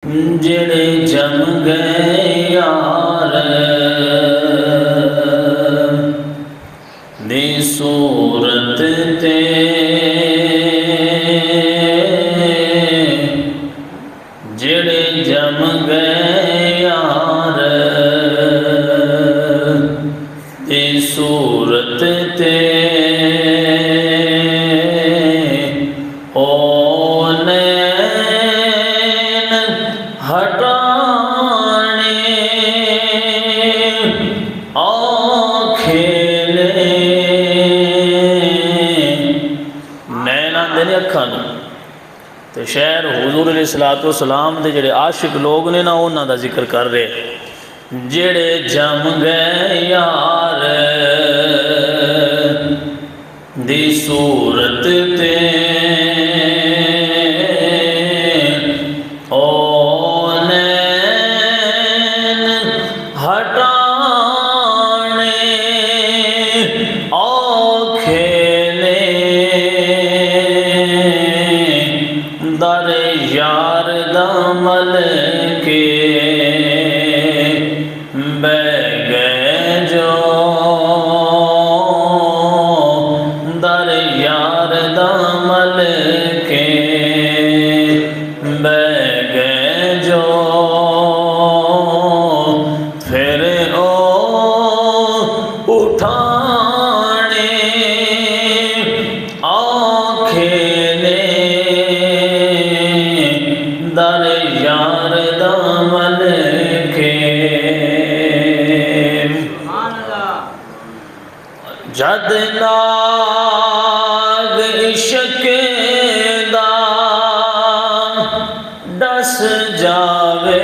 جڑے جم گئے یار دی صورت تے جڑے جم گئے یار دی صورت تے تو شہر حضور علیہ السلام دے جڑے عاشق لوگ نے نا انہاں دا ذکر کر رہے جڑے جم گئے یار دی صورت تے او نین ہٹانے اوکھے در یار دمل کے بہ گئے جو در یار دمل کے بہ گئے جو پھر او اٹھانے آنکھیں در یار دمل کے جد ناگ عشق دا ڈس جاوے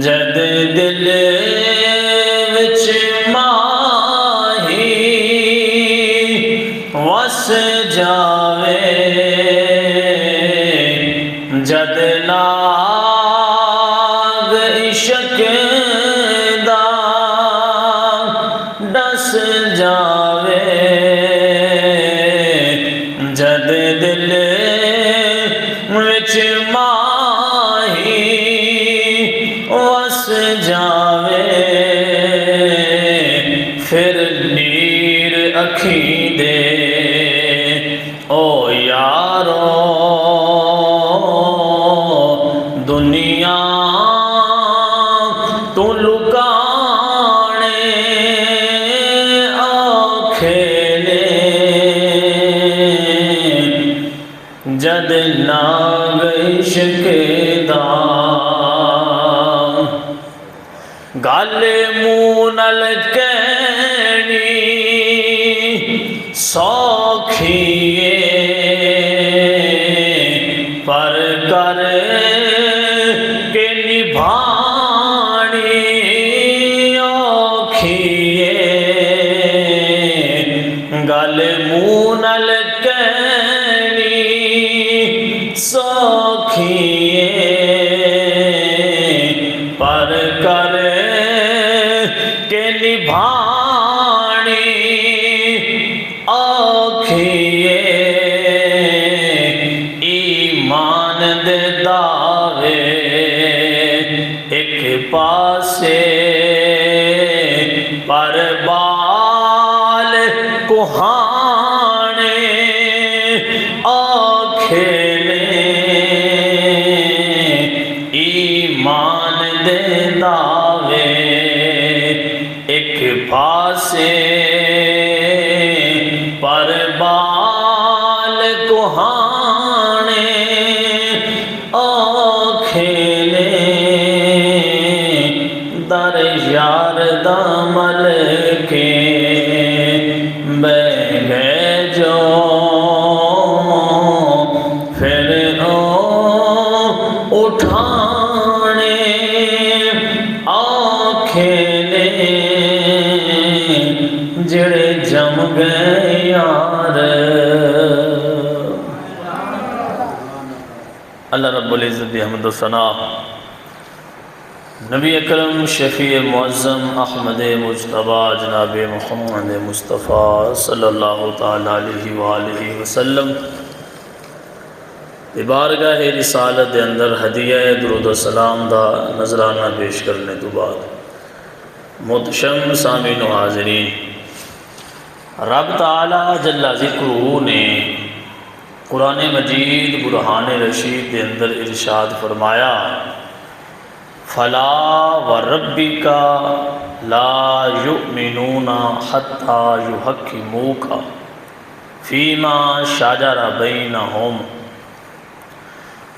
جد دل وچ ماہی وس جاوے جد ناگ عشق دا ڈس جاوے جد دل وچ ماہی وس جاوے پھر نیر اکھیں دے او یارو دنیا تو لکانے آکھے جد ناگ عشق دا گل منہ نال کہنی سوکھی پر کر کے نبھانی اوکھی گل منہ نال کہنی سوکھی پر کر کے نبھانی آکھیے ایمان دے دعوے ایک پاسے پر بال کوہانے آکھیے ایمان دے دعوے ایک پاسے پر بال کوہانے آکھے در یار دمل کے بہ گئے جو پھر او اٹھانے جڑے جم گئے یار اللہ رب العزت حمد و ثنا نبی اکرم شفیع معظم احمد مجتبی جناب محمد مصطفیٰ صلی اللہ تعالیٰ علیہ وآلہ وسلم تے بارگاہ رسالت دے اندر ہدیہ درود و سلام دا نذرانہ پیش کرنے تو بعد محتشم سامعین و حاضرین، رب تعالی جل ذکرہ نے قرآن مجید برہان رشید کے اندر ارشاد فرمایا، فلا وربک لا یؤمنون حتی یحکموک فیما شجر بینہم۔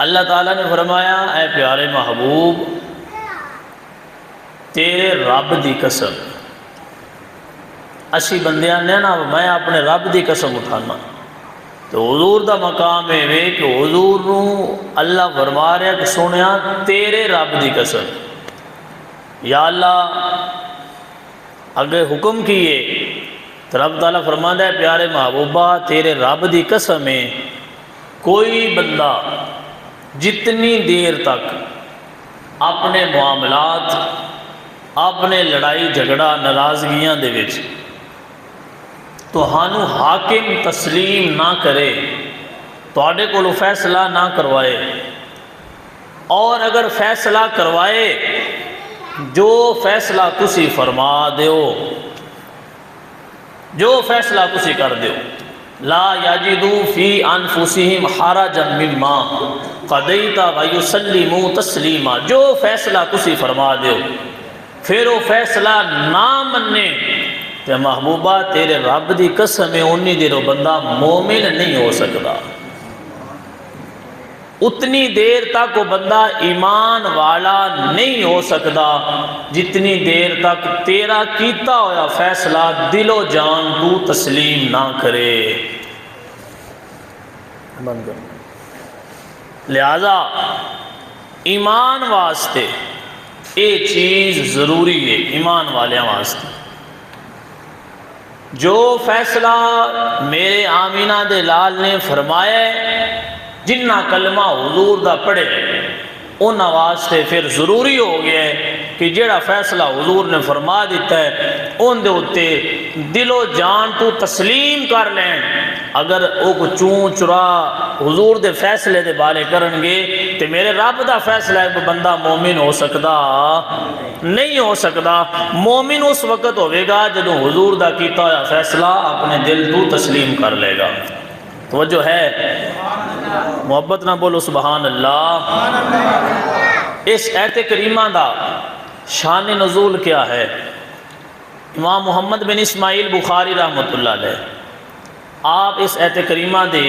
اللہ تعالیٰ نے فرمایا، اے پیارے محبوب، تیرے رب دی قسم، اسی بندیاں نے نا میں اپنے رب دی قسم اٹھانا، تو حضور دا مقام ہے کہ حضور نو اللہ فرما رہا کہ سنیا تیرے رب دی قسم، یا اللہ اگر حکم کیے تو رب تعالیٰ فرماتا ہے پیارے محبوبہ تیرے رب دی قسم ہے، کوئی بندہ جتنی دیر تک اپنے معاملات، اپنے لڑائی جھگڑا ناراضگیاں دے وچ تو ہانو حاکم تسلیم نہ کرے، تواڈے کولو فیصلہ نہ کروائے، اور اگر فیصلہ کروائے جو فیصلہ تسی فرما دیو، جو فیصلہ تسی کر دیو، لا یجدوا فی انفسہم حرجا مما قضیت ویسلموا تسلیما، جو فیصلہ تسی فرما دیو پھر وہ فیصلہ نہ مننے تے محبوبہ تیرے رب دی قسم ہے انی دیر وہ بندہ مومن نہیں ہو سکتا، اتنی دیر تک وہ بندہ ایمان والا نہیں ہو سکتا جتنی دیر تک تیرا کیتا ہوا فیصلہ دل و جان تو تسلیم نہ کرے۔ لہذا ایمان واسطے یہ چیز ضروری ہے، ایمان والیاں واسطے جو فیصلہ میرے آمینہ دے لال نے فرمایا ہے، جنہ کلمہ حضور دا پڑھے ان واسطے پھر ضروری ہو گیا ہے کہ جڑا فیصلہ حضور نے فرما دیتا ہے ان دے اتے دل و جان تو تسلیم کر لین۔ اگر وہ کو چون چرا حضور دے فیصلے دے بارے کرن گے تو میرے رب دا فیصلہ ہے بندہ مومن ہو سکتا نہیں ہو سکتا۔ مومن اس وقت ہوئے گا جدوں حضور دا کیتا ہوا فیصلہ اپنے دل تو تسلیم کر لے گا۔ توجہ ہے؟ محبت نہ بولو سبحان اللہ۔ اس آیت کریمہ دا شان نزول کیا ہے؟ امام محمد بن اسماعیل بخاری رحمۃ اللہ علیہ آپ اس آیت کریمہ دے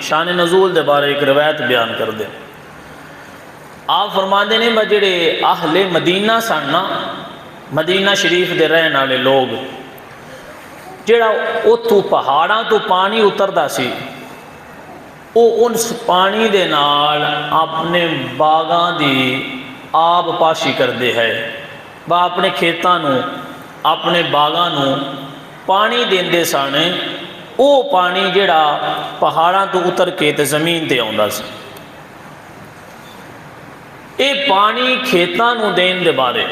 شان نزول دے بارے ایک روایت بیان کر دیں۔ آپ فرماندے نے جڑے اہل مدینہ سن نا، مدینہ شریف دے رہن والے لوگ، جڑا اتھوں پہاڑاں تو پانی اتردا سی، وہ ان پانی دے نال اپنے باغاں دی آب پاشی کردے ہے، با اپنے کھیتاں نو اپنے باغاں نو پانی دیندے سن۔ وہ پانی جڑا پہاڑاں تو اتر کے تے زمین تے آوندا سی، اے پانی کھیتاں نو دین دے بارے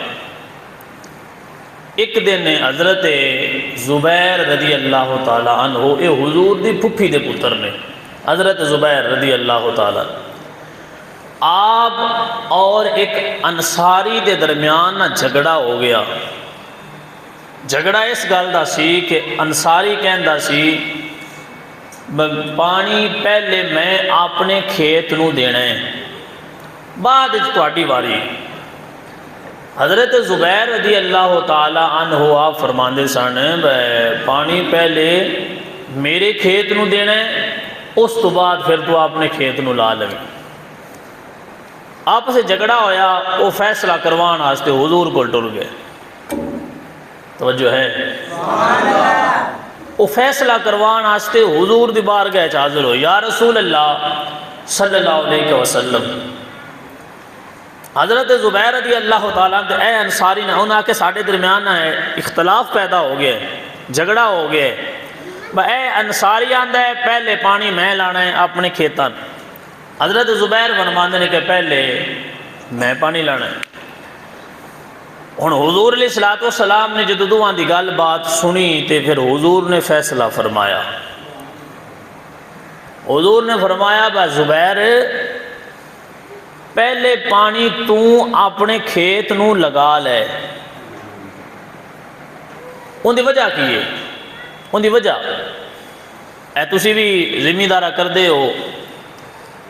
ایک دن حضرت زبیر رضی اللہ تعالی عنہ، اے حضور دی پھپھی دے پتر نے حضرت زبیر رضی اللہ تعالی، آپ اور ایک انصاری دے درمیان نہ جھگڑا ہو گیا۔ جھگڑا اس گل دا سی کہ انصاری کہندا سی پانی پہلے میں اپنے کھیت نو دینا ہے، بعد تہاڈی واری۔ حضرت زبیر رضی اللہ تعالی عنہ آپ فرماندے سن پانی پہلے میرے کھیت نو دینا ہے، اس تو بعد پھر تو اپنے کھیت نو لا لیں۔ آپس سے جھگڑا ہویا، وہ فیصلہ کروان واسطے حضور کو ٹر گئے۔ توجہ ہے؟ وہ فیصلہ کروان واسطے حضور دی بارگاہ وچ حاضر ہو، یا رسول اللہ صلی اللہ علیہ وسلم، حضرت زبیر رضی اللہ تعالیٰ عنہ اے انصاری نے انہاں کے ساڑھے درمیان اختلاف پیدا ہو گیا ہے، جھگڑا ہو گیا ہے، اے انصاری آندہ ہے پہلے پانی میں لانا ہے اپنے کھیتان۔ حضرت زبیر فرماندے نے کہ پہلے میں پانی لانا ہے۔ ہن حضور علیہ السلام نے جدو دوہاں دی گل بات سنی تے پھر حضور نے فیصلہ فرمایا۔ حضور نے فرمایا با زبیر پہلے پانی تو اپنے کھیت نو لگا لے۔ ان دی وجہ کی ہے؟ ان دی وجہ اے تسی بھی زمیندارہ کر دے ہو،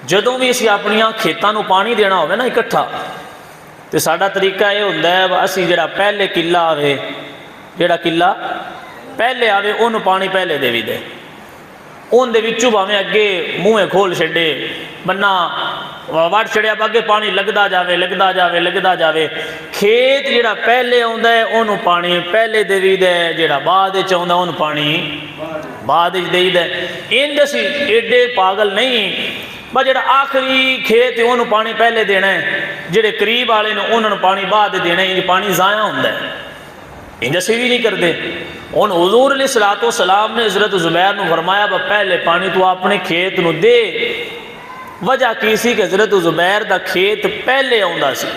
جدوں بھی اسی اپنیاں کھیتاں نو پانی دینا ہوئے نا اکٹھا، تو ساڈا طریقہ یہ ہوتا ہے اسی جڑا پہلے کلا آوے، جڑا کلا پہلے آوے انہوں پانی پہلے دے بھی دے، ان دے وچوں بھاویں اگے منہ کھول چھڈے، بننا وڑ چھڑیا اگے پانی لگدا جاوے لگدا جاوے لگدا جاوے، کھیت جڑا پہلے آندا ہے انہوں پانی پہلے دے بھی دے، جڑا بعد وچ آندا انہوں پانی بعد وچ دے دے۔ ان دسی ایڈے پاگل نہیں، بس جڑا آخری کھیت ہے انہوں پانی پہلے دینا ہے، جڑے قریب والے نے انہوں پانی بعد دینا ہے، پانی ضائع ہوتا ہے، ان جیسے بھی نہیں کرتے۔ ان حضور علیہ السلام نے حضرت زبیر نے فرمایا پہلے پانی تو اپنے کھیت نو دے۔ وجہ کی سی کہ حضرت زبیر دا کھیت پہلے آندا سی،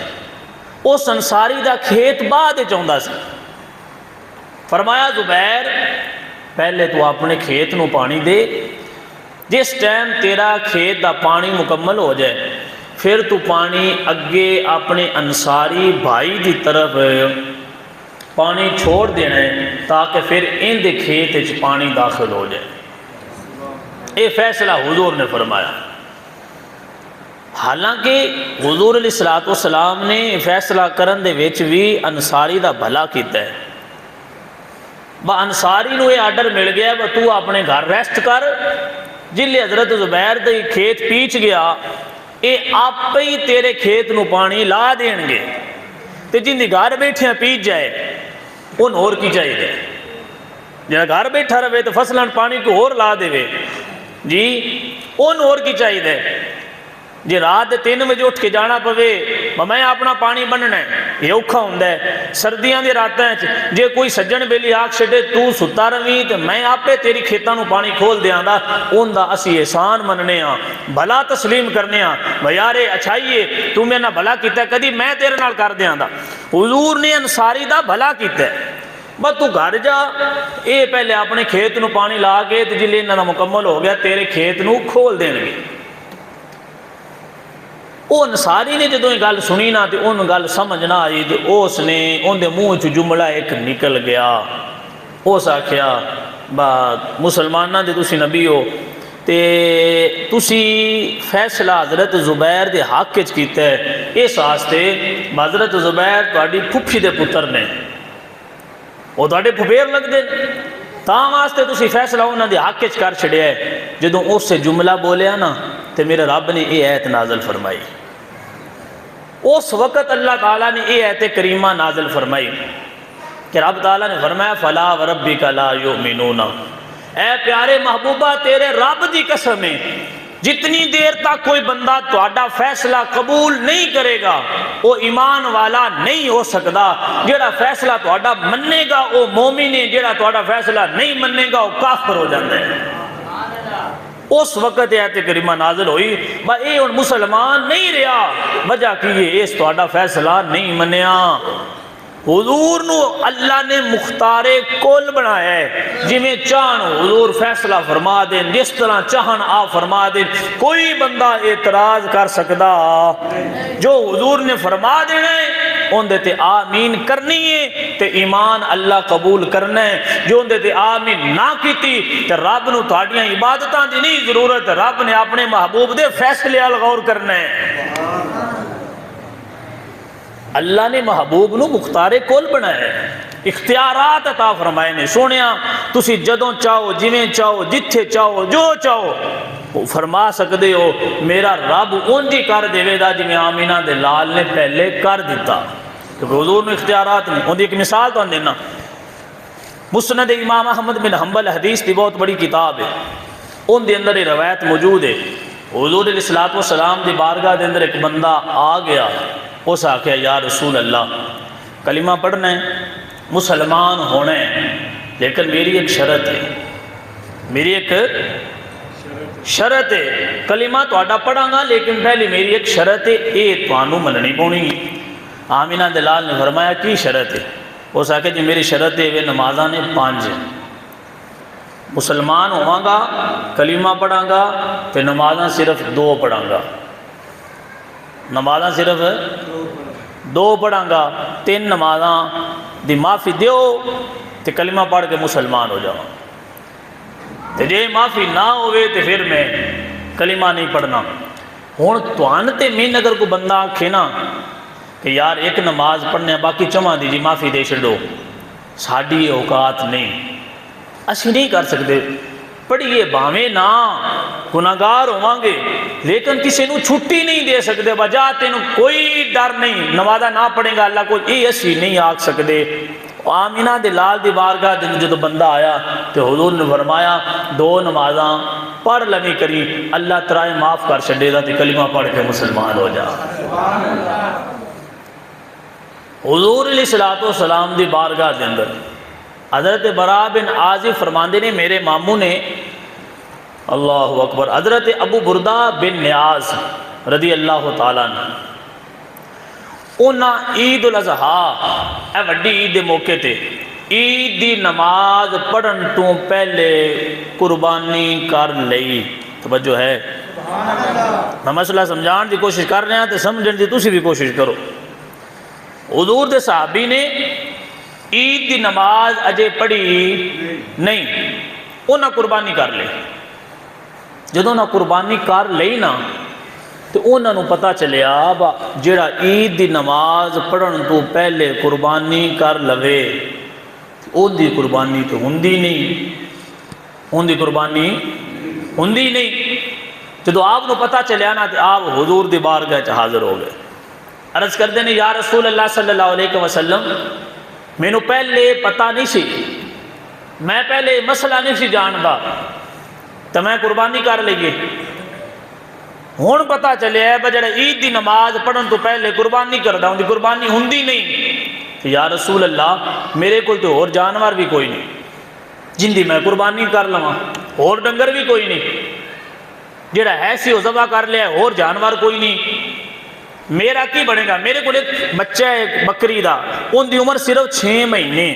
اس انصاری دا کھیت بعد آندا سی۔ فرمایا زبیر پہلے تو اپنے کھیت نو پانی دے، جس ٹائم تیرا کھیت دا پانی مکمل ہو جائے پھر تو پانی اگے اپنے انصاری بھائی دی طرف پانی چھوڑ دینا ہے تاکہ پھر ان دے کھیت وچ پانی داخل ہو جائے۔ یہ فیصلہ حضور نے فرمایا۔ حالانکہ حضور علیہ السلام نے فیصلہ کرن دے وچ بھی انصاری دا بھلا کیتا ہے۔ با انصاری نو یہ آرڈر مل گیا با تو اپنے گھر ریسٹ کر، جلے حضرت زبیر دے کھیت پیچ گیا اے آپ ہی تیرے کھیت نو پانی لا دین گے، تے جن دی گھر بیٹھے پیچ جائے ان اور کی چاہیے دے، جنہا گھر بیٹھا رہے تو فصلان پانی کو اور لا دے وے جی، ان اور کی چاہیے دے۔ جی رات 3 بجے اٹھ کے جانا پوے میں اپنا پانی بننا ہے، یہ اوکھا ہوندہ ہے۔ سردیاں دی راتاں جے کوئی سجن بیلی آگ چھڑے تو ستا روی تو میں آپ تیری کھیتاں نو پانی کھول دیاں دا، ان دا اسی احسان مننے ہاں، بھلا تسلیم کرنے ہاں، بھیارے اچھائیے تو میں نہ بھلا کیتا ہے کدی میں تیرے نال کر دیاں دا۔ حضور نے انصاری دا بھلا کیتا ہے، بس تو گھر جا، اے پہلے اپنے کھیت نو پانی لا کے جلے انہاں مکمل ہو گیا تیرے کھیت نو کھول دین گے۔ وہ انصاری نے جدوں یہ گل سنی نا تو ان گل سمجھ نہ آئی، تو اس نے ان دے منہ چ جملہ ایک نکل گیا، اس آکھیا با مسلماناں دے تسی نبی ہو تے تسی فیصلہ حضرت زبیر دے حق وچ کیتا ہے، اس واسطے حضرت زبیر تہاڈی پھپھی دے پتر نے، وہ تہاڈے پھپھیر لگ دے، تاں واسطے تسی فیصلہ انہاں دے حق وچ کر چھڑیا ہے۔ جدوں اس سے جملہ بولیا نا تے میرے رب نے یہ آیت نازل فرمائی، اس وقت اللہ تعالیٰ نے یہ آیت کریمہ نازل فرمائی کہ رب تعالیٰ نے فرمایا فلا وربک لا یؤمنون، اے پیارے محبوبہ تیرے رب دی قسم ہے جتنی دیر تک کوئی بندہ تہاڈا فیصلہ قبول نہیں کرے گا وہ ایمان والا نہیں ہو سکتا۔ جڑا فیصلہ تہاڈا مننے گا وہ مومن ہے، جڑا تہاڈا فیصلہ نہیں مننے گا وہ کافر ہو جاتا ہے۔ اس وقت آیت کریمہ نازل ہوئی با اے ان مسلمان نہیں رہا، وجہ کی اس تہاڈا فیصلہ نہیں منیا۔ حضور نو اللہ نے مختار کل بنایا ہے، جی میں چاہن حضور فیصلہ فرما دیں، جس طرح چاہن آپ فرما دیں، کوئی بندہ اعتراض کر سکتا، جو حضور نے فرما دینا ہے ان دیتے آمین کرنی ہے تے ایمان اللہ قبول کرنا ہے، جو ان دیتے آمین نہ کیتی تے رب نو تھاڑیاں عبادتاں دی نہیں ضرورت، رب نے اپنے محبوب دے فیصلے الغور کرنا ہے۔ اللہ نے محبوب نو مختار کل بنایا ہے، اختیارات عطا فرمائے نے، سونیا تسی جدوں چاہو جویں چاہو جتھے چاہو جو چاہو فرما سکتے ہو، میرا رب اونجی کر دے دا جویں آمینہ دے لال نے پہلے کر دیتا، کیونکہ حضور نے اختیارات نے۔ ان دی ایک مثال تو دینا، مسند امام احمد بن حنبل حدیث دی بہت بڑی کتاب ہے، ان دے اندر یہ روایت موجود ہے، حضور علیہ السلام دی بارگاہ دے اندر ایک بندہ آ گیا، اس آکھیا یا رسول اللہ کلمہ پڑھنا ہے، مسلمان ہونا ہے، لیکن میری ایک شرط ہے، میری ایک شرط ہے، کلمہ تو آڈا پڑھا گا لیکن پہلی میری ایک شرط ہے، اے توانو مننی پونی۔ آمینہ دلال نے فرمایا کی شرط ہے؟ اس آکھیا جی میری شرط ہے وہ نمازاں نے 5 ہیں، مسلمان ہوا گا کلمہ پڑھا گا تو نمازاں صرف 2 پڑھا گا، نمازاں صرف 2 پڑھاں گا، 3 نمازاں دی معافی دیو تے کلمہ پڑھ کے مسلمان ہو جاؤ، تے جے معافی نہ ہوئے تے پھر میں کلمہ نہیں پڑھنا۔ ہون توان تے مین اگر کو بندہ آکھے نا کہ یار ایک نماز پڑھنے باقی چماں دی جی معافی دے چھڑو، ساڑی یہ اوقات نہیں، اسی نہیں کر سکتے۔ پڑھیے بھاویں نہ گناہگار ہوانگے لیکن کسی نو چھٹی نہیں دے سکتے، بجا تینوں کوئی ڈر نہیں نمازہ نہ پڑھیں گا اللہ کو، یہ اسی نہیں آکھ سکتے۔ آمینہ دے لال دی بارگاہ دن جدو بندہ آیا تو حضور نے فرمایا 2 نمازاں پڑھ لنی کری، اللہ ترائے معاف کر چھڑے دا تے کلمہ پڑھ کے مسلمان ہو جا۔ حضور علیہ السلام دی بارگاہ دے اندر حضرت براء بن عازب فرماندے نے میرے ماموں نے، اللہ اکبر، حضرت ابو بردہ بن نیاز رضی اللہ تعالیٰ عنہ، انہاں عید الاضحیٰ اے وڈی عید دے موقع تے عید دی نماز پڑھن تو پہلے قربانی کر لئی۔ توجہ ہے، میں مسئلہ سمجھان دی کوشش کر رہے ہیں تے سمجھن دی تسی بھی کوشش کرو۔ حضور دے صحابی نے عید دی نماز اجے پڑھی نہیں، انہاں قربانی کر لئی۔ جدوں نہ قربانی کر لئی نا تو انہاں نو پتہ چلیا جڑا عید دی نماز پڑھن تو پہلے قربانی کر لوے اون دی قربانی تو ہوندی نہیں، اون دی قربانی ہوندی نہیں۔ جدو آپ نو پتہ چلیا نا تو آپ حضور دی بارگاہ چ حاضر ہو گئے، عرض کر دینے یا رسول اللہ صلی اللہ علیہ وسلم میں نو پہلے پتہ نہیں سی، میں پہلے مسئلہ نہیں سی جاندا تو میں قربانی کر لئیے، ہون پتہ چلے ہے بجڑا عید دی نماز پڑھن تو پہلے قربانی کردہ ہوں دی قربانی ہوندی نہیں۔ تو یا رسول اللہ میرے کو تو اور جانور بھی کوئی نہیں جن دی میں قربانی کر لواں، اور ڈنگر بھی کوئی نہیں، جڑا ایسی ہو ذبح کر لیا اور جانور کوئی نہیں، میرا کی بنے گا؟ میرے کو ایک بچہ ہے بکری دا، ان دی عمر صرف 6 مہینے،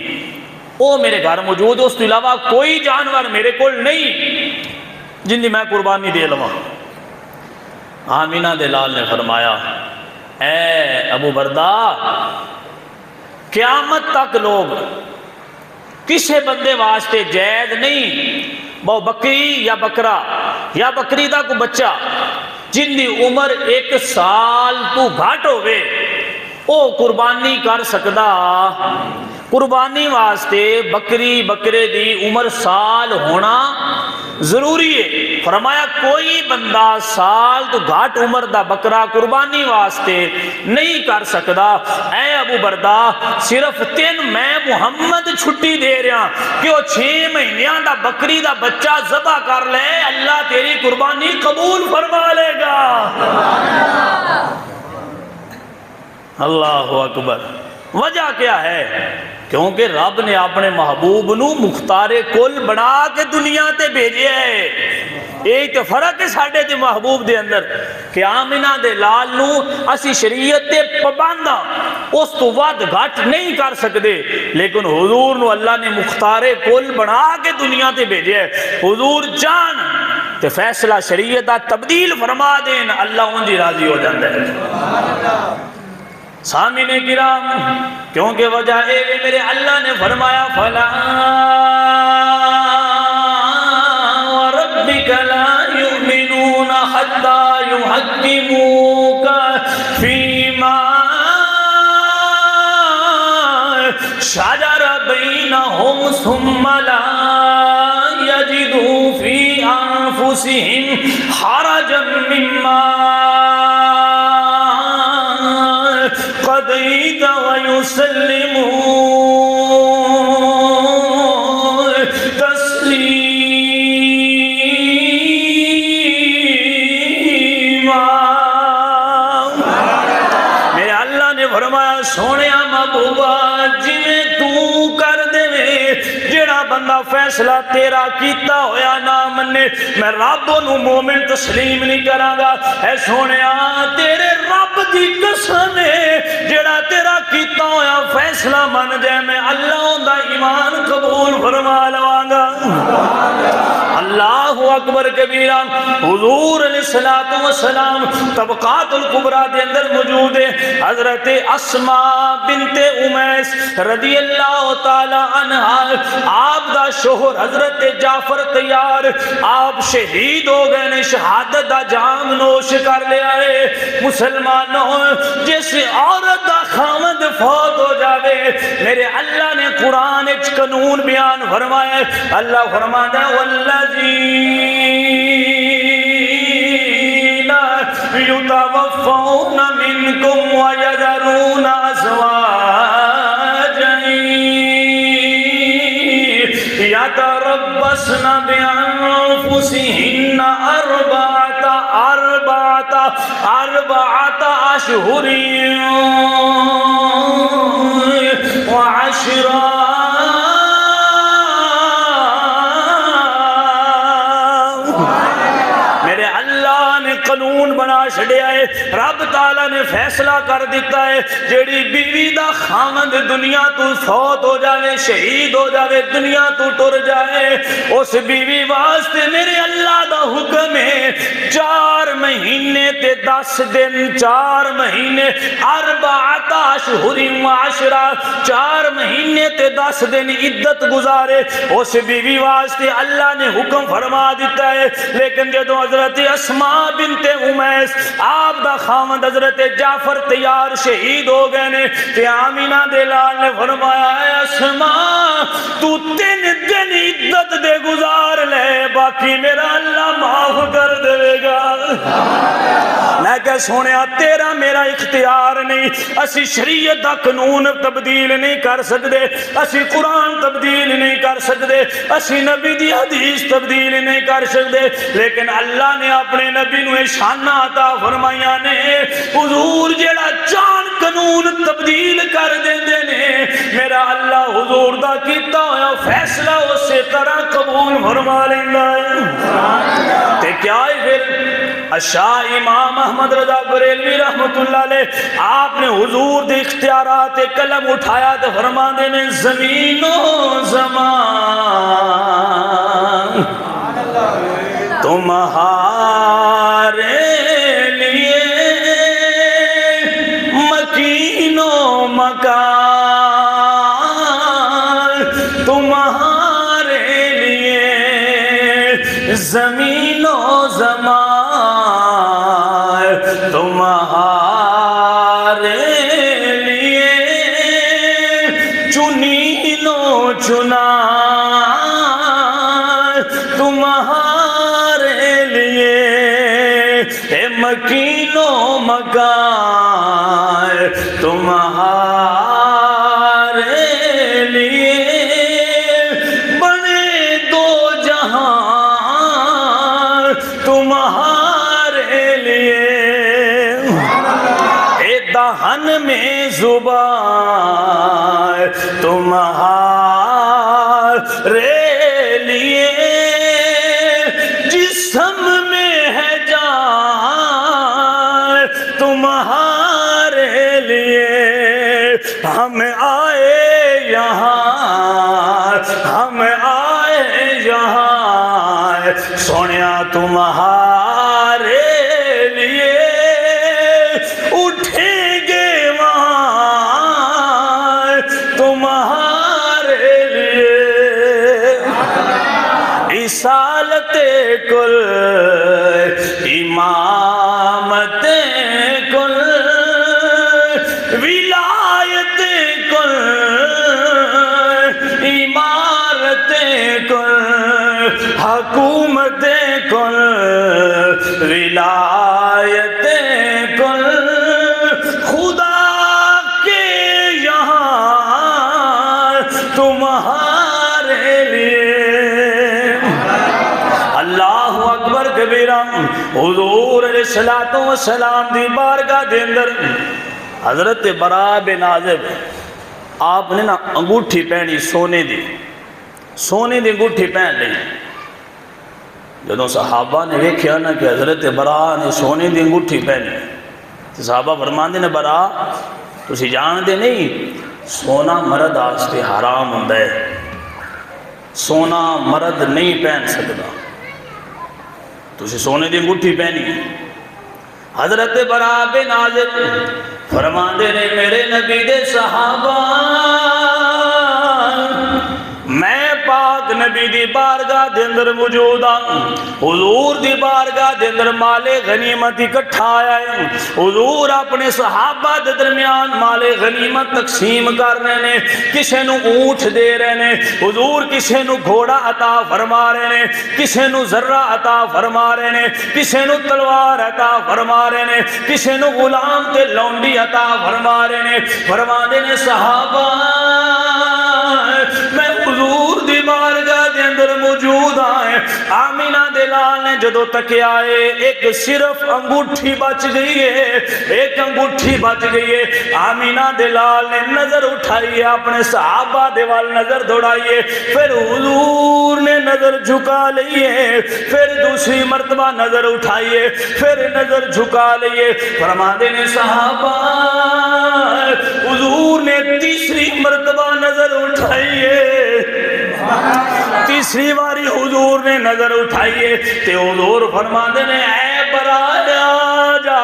وہ میرے گھر موجود ہے، اس کے علاوہ کوئی جانور میرے کو نہیں جن دی میں قربانی دے لواں۔ آمینہ دے لال نے فرمایا اے ابو بردہ قیامت تک لوگ کسے بندے واسطے جائز نہیں وہ بکری یا بکرا یا بکری دا کو بچہ جن دی عمر 1 سال تو گھٹ ہوئے او قربانی کر سکدا۔ قربانی واسطے بکری بکرے دی عمر سال ہونا ضروری ہے۔ فرمایا کوئی بندہ سال تو گھٹ عمر دا بکرا قربانی واسطے نہیں کر سکدا۔ اے ابو بردہ صرف 3 میں محمد چھٹی دے رہا کہ وہ 6 مہینیاں دا بکری دا بچہ ذبح کر لے، اللہ تیری قربانی قبول فرما لے گا۔ اللہ اکبر۔ وجہ کیا ہے؟ کیونکہ رب نے اپنے محبوب نو مختار کل بنا کے دنیا تے بھیجے ہے۔ یہی تو فرق ہے ساڈے تے محبوب دے اندر کہ آمینہ دے لال نو اسی شریعت تے پابندہ اس تو ود گھٹ نہیں کر سکتے، لیکن حضور نو اللہ نے مختار کل بنا کے دنیا تے بھیجے ہے۔ حضور جان تے فیصلہ شریعت دا تبدیل فرما دین، اللہ ان دی راضی ہو جاندہ ہے۔ سامعین کرام کیونکہ وجہ اے میرے اللہ نے فرمایا فلا وربک لا یؤمنون حتی یحکموک فیما شجر بینہم ثم لا یجدوا فی انفسہم حرجا مما قضیت ویسلموا تسلیما۔ میرے اللہ نے فرمایا سونیا محبوبہ جویں تو کر دے جڑا بندہ فیصلہ تیرا کیتا ہویا نہ منے میں رب نو مومن تسلیم نہیں کراں گا۔ اے سونیا تیرے رب دی قسم ہے جڑا تیرا کیتا ہویا فیصلہ من جائے میں اللہ دا ایمان قبول فرما لواں گا۔ اللہ اکبر کبیرہ۔ حضور علیہ السلام طبقات الکبریٰ دے اندر موجود ہے۔ حضرت اسماء بنت امیس رضی اللہ تعالی عنہ، آپ دا شوہر حضرت جعفر تیار، آپ شہید ہو گئے نے، شہادت دا جام نوش کر لیا ہے۔ مسلمانوں، جس عورت دا خامد فوت ہو جاوے، میرے اللہ نے قرآن اچ قانون بیان فرمایا ہے۔ اللہ فرماتا ہے والذین یتوفون منکم ویذرون ازواجا یتربصن بانفسہن اربعۃ اشہر وعشرا۔ قانون بنا چھڑیا ہے، رب تعالیٰ نے فیصلہ کر دیتا ہے، جیڑی بیوی دا خامد دنیا تو فوت ہو جائے، شہید ہو جائے، دنیا تو ٹر جائے، اس بیوی واسطے میرے اللہ دا حکم ہے 4 مہینے تے 10 دن، 4 مہینے 4 اشہر وعشرا، 4 مہینے تے 10 دن عدت گزارے، اس بیوی واسطے اللہ نے حکم فرما دیتا ہے۔ لیکن جدو حضرت اسماء بنت امیس آپ دا خامد حضرت جعفر تیار شہید ہو گئے نے، تے آمینہ دے لال نے فرمایا اے اسماء تو 3 دن عدت دے گزار لے، باقی میرا اللہ معاف کر دے گا۔ میں کہ سونیا تیرا میرا اختیار نہیں، اسی شریعت دا قانون تبدیل نہیں کر سکتے، اسی قرآن تبدیل نہیں کر سکتے، اسی نبی دی حدیث تبدیل نہیں کر سکتے، لیکن اللہ نے اپنے نبی نو شانہ عطا فرمائیاں نے، حضور جیڑا چان قانون تبدیل کر دیندے نے، میرا اللہ حضور دا کیتا ہویا فیصلہ اسی طرح قبول فرما لیندہ ہے۔ تے کیا ہے پھر شاہ امام احمد رضا بریلوی رحمت اللہ علیہ، آپ نے حضور دے اختیارات قلم اٹھایا تے فرما دینے زمین و زمان تمہارے لیے مکین و مکان، تمہارے لیے زمین و زمان، تمہارے لیے چنین و چنا، تمہارے لیے اے مکین و مکان، تمہارے لیے بنے 2 جہان، تمہارے لیے اے دہن میں زبان، تمہارے لیے جسم میں ہے جان، تمہارے لیے ہم آئے یہاں، ہم آئے یہاں، سونیا تمہارے لیے اٹھیں گے وہاں، تمہارے لیے رسالت کل، امامت کل، ولایت کل، امارت کل، حکومت کل، ولایت کل، خدا کے یہاں تمہارے لیے۔ اللہ اکبر کبیرہ۔ حضور علیہ السلام دی بارگاہ دے اندر حضرت براء بن عازب آپ نے نا انگوٹھی پہنی سونے دی انگوٹھی پہن لی۔ جدوں صحابہ نے دیکھا نا کہ حضرت براء نے سونے دی انگوٹھی پہنی، تو صحابہ فرماندے نے براء تسی جان دے نہیں سونا مرد آستے حرام ہوندہ ہے، سونا مرد نہیں پہن سکتا، تسی سونے دی انگوٹھی پہنی. حضرت برا بن عازب فرماندے نے میرے نبی دے صحابہ میں پاک نبی دی بارگاہ دے اندر موجود ہاں. حضور دی بارگاہ دے اندر مال غنیمت اکٹھا آیا ہے. حضور اپنے صحابہ دے درمیان مال غنیمت تقسیم کر رہے نے. کسے نو اونٹ دے رہے نے حضور, کسے نو گھوڑا عطا فرما رہے نے, کسے نو ذرہ عطا فرما رہے نے, کسے نو تلوار عطا فرما رہے نے, کسے نو غلام تے لونڈی عطا فرما رہے نے. فرما دے نے صحابہ میں حضور دی بارگاہ دے اندر موجود آئے. آمینہ دے لال نے جدو تکیا ہے ایک صرف انگوٹھی بچ گئی ہے, ایک انگوٹھی بچ گئی ہے. آمینہ دے لال نے نظر اٹھائیے اپنے صحابہ دے وال نظر دوڑائیے, پھر حضور نے نظر جھکا لئیے, پھر دوسری مرتبہ نظر اٹھائیے, پھر نظر جھکا لئیے. فرماندے نے صحابہ حضور نے تیسری مرتبہ نظر اٹھائیے, تیسری باری حضور نے نظر اٹھائیے تے حضور فرماندے نے اے برا آجا,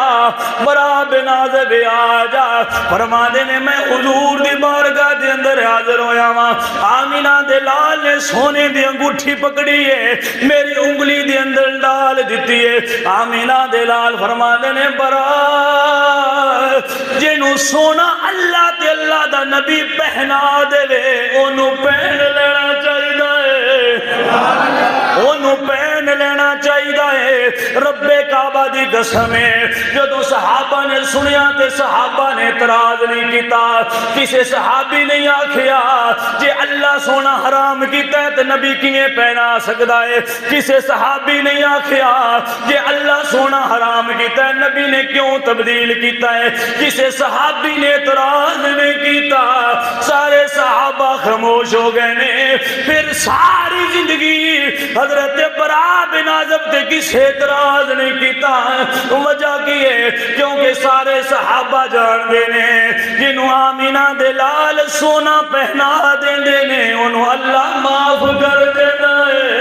برا بن عازب آجا. فرماندے نے میں حضور دی بارگاہ دے اندر حاضر ہویا ہاں. آمینہ دے لال نے سونے دی انگوٹھی پکڑی ہے, میری انگلی دے اندر ڈال دیتی ہے. آمینہ دے لال فرماندے نے برا جنوں سونا اللہ تے اللہ دا نبی پہنا دے انہوں پہن لینا چاہیے, انہوں پہن لینا چاہیے. رب کعبہ دی قسم ہے جدو صحابہ نے سنیا تے صحابہ نے اعتراض نہیں کیتا. کسے صحابی نہیں آکھیا جے اللہ سونا حرام کیتا ہے تے نبی کیے پہنا سکدا ہے. کسے صحابی نہیں آکھیا جے اللہ سونا حرام کیتا ہے نبی نے کیوں تبدیل کیتا ہے. کسے صحابی نے اعتراض نہیں کیتا. سارے صحابہ خاموش ہو گئے نے. پھر ساری زندگی حضرت برا بن عازب تے کسے اعتراض نہیں کیتا. وجہ کی ہے کیونکہ سارے صحابہ جان دے نے جنہوں آمینہ دے لال سونا پہنا دے نے انہوں اللہ معاف کر دینا ہے.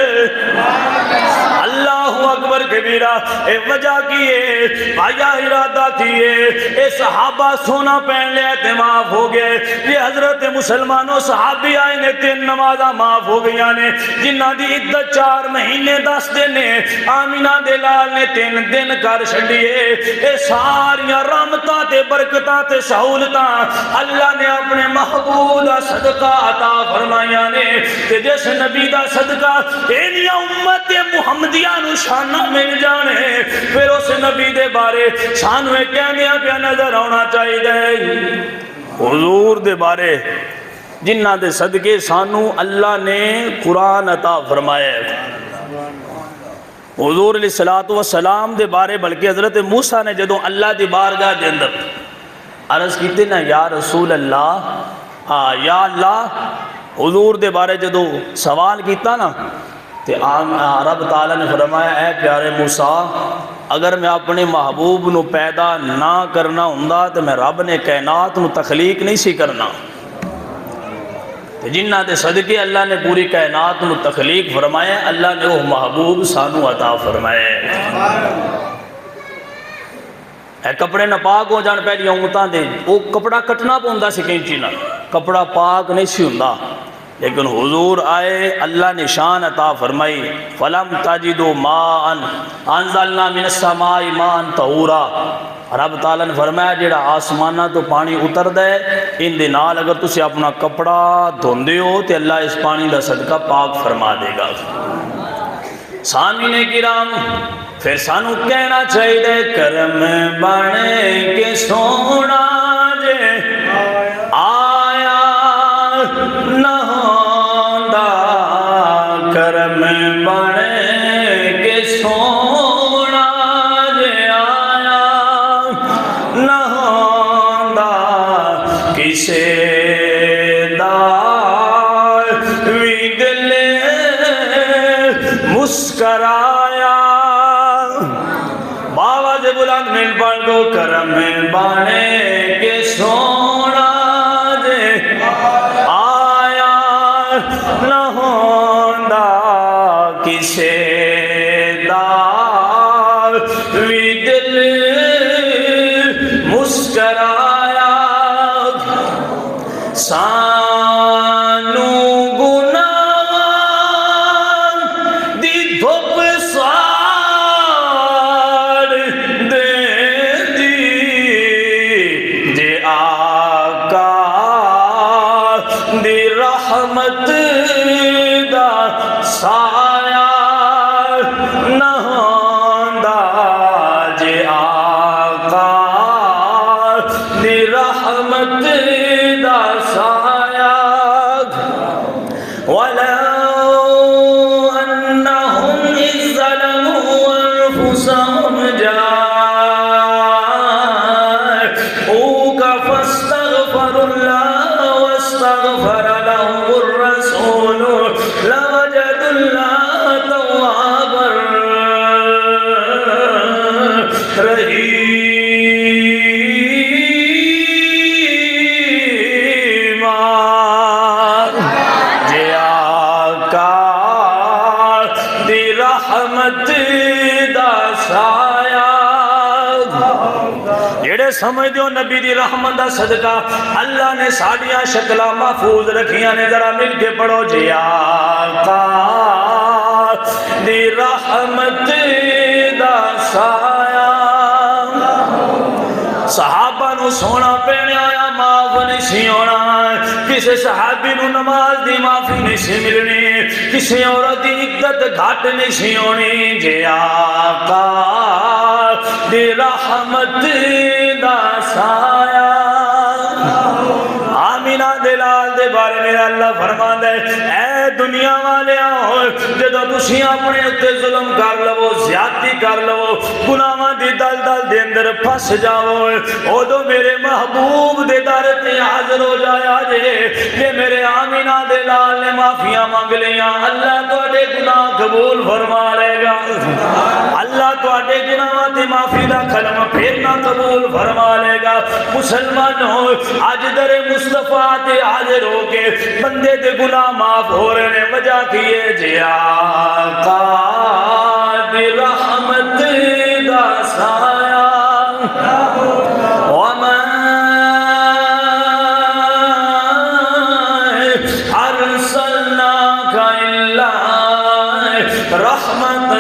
اللہ اکبر کبیرہ. اے وجہ کی ہے آیا ارادہ کیے اے صحابہ سونا پہن لے تے معاف ہو گئے. یہ حضرت مسلمانوں صحابی آئے نے 3 نمازہ معاف ہو گیا نے جنہ دی عدت 4 مہینے 10 دن نے. آمینہ دے لال نے 3 دن کر چھڈیے. اے ساریاں رحمتاں تے برکتاں تے سہولتاں اللہ نے اپنے محبوب دا صدقہ عطا فرمایا نے. تے جس نبی دا صدقہ اینی امت محمدیہ نو شانہ مل جانے پھر اس نبی دے بارے سانو کہندیاں پیا نظر آنا چاہیے. حضور دے بارے جنہ دے صدقے سانو اللہ نے قرآن عطا فرمایا ہے. حضور علیہ السلام دے بارے بلکہ حضرت موسیٰ نے جدوں اللہ دی بارگاہ دے اندر عرض کیتے نا یا رسول اللہ, یا اللہ, حضور دے بارے جدوں سوال کیتا نا تے رب تعالیٰ نے فرمایا اے پیارے موسیٰ اگر میں اپنے محبوب نو پیدا نہ کرنا ہوندا تو میں رب نے کائنات نو تخلیق نہیں سی کرنا. جنہ دے صدقے اللہ نے پوری کائنات نو تخلیق فرمایا, اللہ نے وہ محبوب سانو عطا فرمایا. اے کپڑے ناپاک ہو جان پہلی امتاں دے وہ کپڑا کٹنا پوندا سی کینچی نال, کپڑا پاک نہیں سی ہوندا. لیکن حضور آئے اللہ نے شان عطا فرمائی فلم تجدوا ماء انزلنا من السماء ماء طہورا. رب تعالیٰ نے فرمایا جڑا آسمانہ تو پانی اتر دے ان دے نال اگر تسی اپنا کپڑا دھوندے ہو تو اللہ اس پانی دا صدقہ پاک فرما دے گا. سامعین کرام پھر سانو کہنا چاہیے کرم بنے کے سونا جے آیا نہ ہوندا, کرم بنے کے سونا جے آیا نہ ہوندا, کسے دار وی دل مسکرایا. بابا سے بلند مل پڑھ دو کرم بانے کے سونا دے آیا نہ ہوندا, کسے دار رحمت دا سایہ نہ ہوندا جے آقا دی رحمت دا سایہ ولو انہم اذ ظلموا انفسہم جاءوک فاستغفروا اللہ واستغفر لهم الرسول لوجدوا اللہ توابا رحیما جے آقا دی رحمت دا سایہ جڑے سمجھ دیو نبی دی رحمت دا صدقہ اللہ نے ساڑیاں شکلہ محفوظ رکھیاں نے ذرا مل کے پڑھو جے آقا دی رحمت دا سایہ صحابہ نو سونا پینے آیا معاف نہیں ہونا کسی صحابی نو نماز دی معافی نہیں ملنی کسی عورت دی عزت گھٹ نہیں ہونی جے آقا دی رحمت دا سایہ آمینہ دلال دے بارے میں اللہ فرما دے اے دنیا والے آؤ جدو تسی اپنے اتے ظلم کر لو زیادتی کر لو گناہاں دی دل دل دے اندر پھس جاؤ او دو میرے محبوب دے در تے حاضر ہو جایا جے یہ میرے آمینہ دلال نے معافیاں مانگ لیاں اللہ تو اڈے گناہ قبول فرما لے گا اللہ تو اڈے گناہ دی معافی دا کلمہ پھرنا قبول فرما لے گا مسلمان ہو آج در مصطفیٰ تے حاضر ہو کے بندے دے گناہ معاف ہو رہے نے وجہ کیے جے آقا دی رحمت دا سایہ وما ارسلناک الا رحمت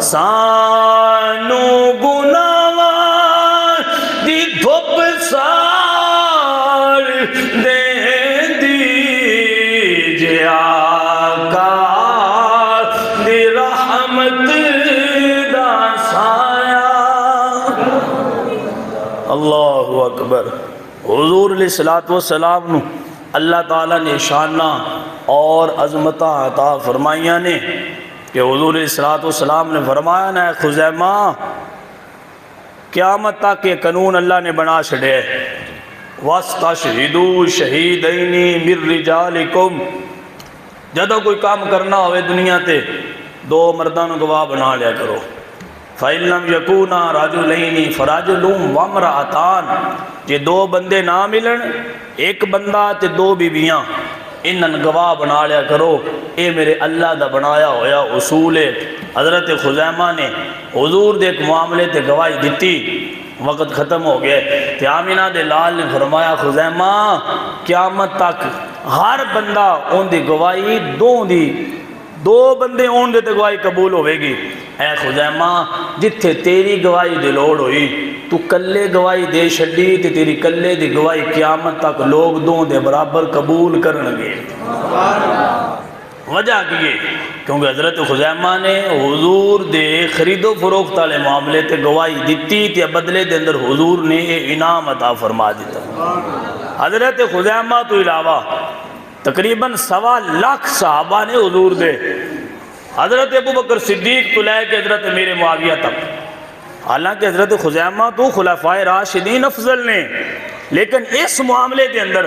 سانو گناہاں دی دھوپ سار دے دی جے آقا دی رحمت دا سایہ اللہ اکبر حضور علیہ الصلوۃ نو اللہ تعالیٰ نے شانہ اور عظمتہ عطا فرمائیاں نے کہ حضور علیہ الصلوۃ نے فرمایا نا خزیمہ قیامت تک یہ قانون اللہ نے بنا چھڑے وَاسْتَشْهِدُوا شَهِيدَيْنِ مِن رِجَالِكُمْ جدو کوئی کام کرنا ہوئے دنیا تے دو مردان گواہ بنا لیا کرو فَإِن لَمْ يَكُونَا رَجُلَيْنِ فَرَجُلٌ وَامْرَأَتَانِ یہ دو بندے نہ ملن ایک بندہ تے دو بیویاں انہن گواہ بنا لیا کرو اے میرے اللہ دا بنایا ہویا اصول ہے حضرت خزیمہ نے حضور دے ایک معاملے تے گواہی دیتی وقت ختم ہو گئے تے آمینہ دے لال نے فرمایا خزیمہ قیامت تک ہر بندہ ان دی گواہی دو بندے ان دے تے گواہی قبول ہوئے گی اے خزیمہ جتھے تیری گواہی دے لوڑ ہوئی تو کلے گواہی دے شڈی تے تیری کلے دی گواہی قیامت تک لوگ دوں دے برابر قبول کرنگے وجہ کیے کیونکہ حضرت خزیمہ نے حضور دے خرید و فروخت والے معاملے تے گواہی دیتی تے بدلے دے اندر حضور نے انعام عطا فرما دیتا حضرت خزیمہ تو علاوہ تقریباً 1.25 لاکھ صحابہ نے حضور دے حضرت ابو بکر صدیق تو لے کے حضرت میرے معاویہ تک حالانکہ حضرت خزیمہ تو خلفائے راشدین افضل نے لیکن اس معاملے کے اندر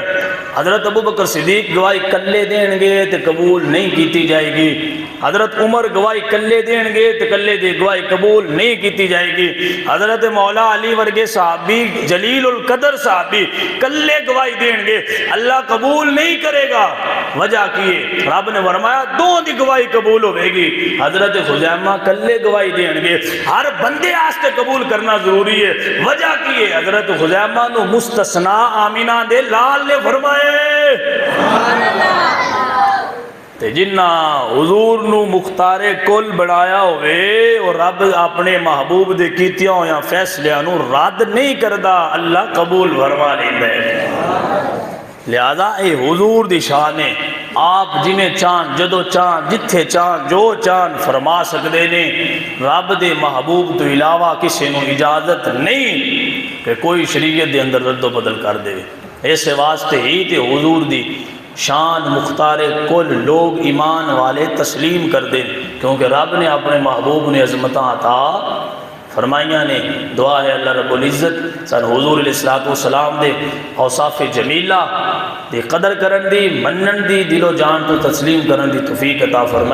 حضرت ابو بکر صدیق گواہی کلے دیں گے تو قبول نہیں کیتی جائے گی حضرت عمر گواہی کلے دین گے تو کلے دی گواہی قبول نہیں کیتی جائے گی. حضرت مولا علی ورگے صحابی جلیل القدر صحابی کلے گواہی دین گے اللہ قبول نہیں کرے گا. وجہ کیے رب نے فرمایا دو دی گواہی قبول ہوئے گی. حضرت خزیمہ کلے گواہی دین گے. ہر بندے آستے قبول کرنا ضروری ہے. وجہ کیے حضرت خزیمہ نو مستثنا آمینہ دے لال نے فرمائے تے جنہ حضور نو مختار کل بڑھایا ہوئے اور رب اپنے محبوب دے کیتیاں ہویا فیصلے نو رد نہیں کردہ اللہ قبول فرما لیندے. لہذا اے حضور دی شان ہے. آپ جنہیں چاند جدو چاند جتھے چاند جو چاند فرما سکتے نے. رب دے محبوب تو علاوہ کسی نو اجازت نہیں کہ کوئی شریعت دے اندر رد و بدل کر دے. ایسے واسطے ہی تے حضور دی شان مختار کل لوگ ایمان والے تسلیم کر دیں کیونکہ رب نے اپنے محبوب نے عظمتاں عطا فرمائیاں نے. دعا ہے اللہ رب العزت سن حضور علیہ السلام دے اوصاف جمیلہ دی قدر کرن دی منن دی دل و جان تو تسلیم کرن دی توفیق عطا فرمائے.